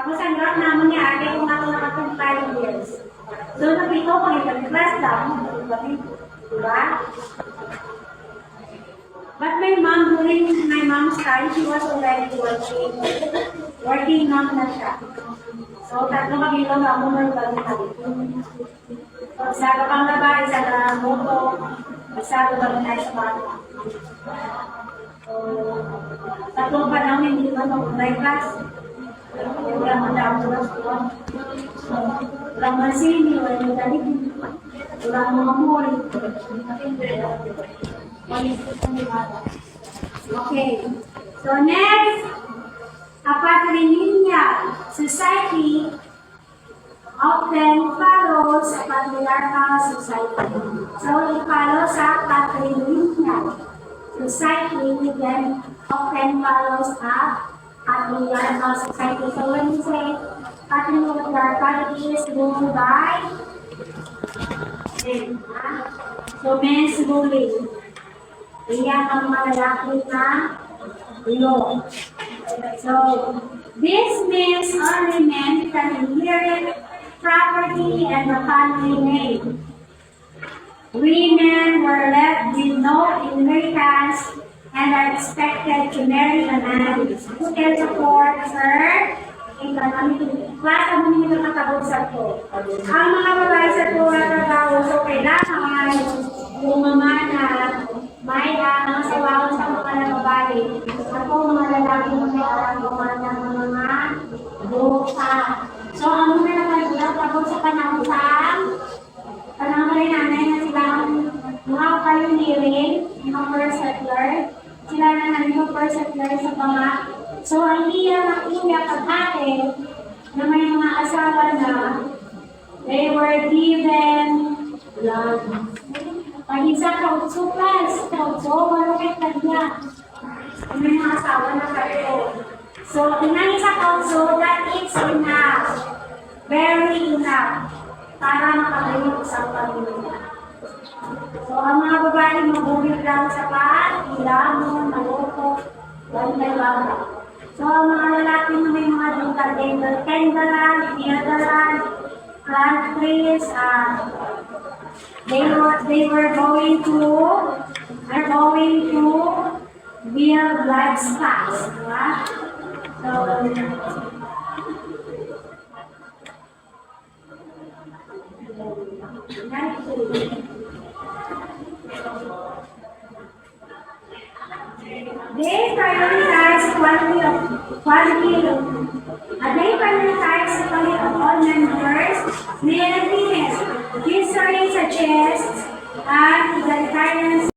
Tapos ang graph naman niya, kaya kung ako nakatong 5 years. So, napito ko yung class lang, diba? But my mom, during my mom's time, she was already working. Working mom na siya. So, tatlo kami lang ako ng bago-bago. Isa ka pang babae, isa ka moto, isa ka pang nice man. So, tatlong pa namin hindi man ako by class. Wala mo na ako sa school. Wala mo sini, wala mo talig. Wala mo mamori. Okay. So, next, a patrilineal society often follows a patriarchal society. So, i-follow sa patrilineal society, then often follows a patriarchal society. So, when you say patriarchal, it is ruled by men. So, men's ruling. Iyan ang malalaki na law. So, this means only men can inherit property and the family name. Women were left with no inheritance and are expected to marry a man who can support her economic. Klasa mo nito nakabugsak ko. Ang mga babae sa tuwa trabaho, so kailangan umamana, may mga sawaw sa mga babae. Ako mga lalaki mo may umana ng mga buka. So, ang mga naman tapos sa panahon rin nanay na sila ang mga pioneering, mga first settler. Sila na nandito first settler sa mga. So, ang iya pag-ate na may mga asawa na they were given love. Pag-isa kautso plus, kautso, marupit na niya. May mga asawa na kayo. So, inang isa kautso, that is enough. Very enough. Para makagayon sa pamilya. So, ang mga babae mabulit lang sa ilamon, maloko, bantay-bantay. So, ang mga lalaki na may mga tendaran, pinadaran, countries, they were going to build livestock. Diba? So, they prioritize quality of all members, male and female. History suggests egalitarian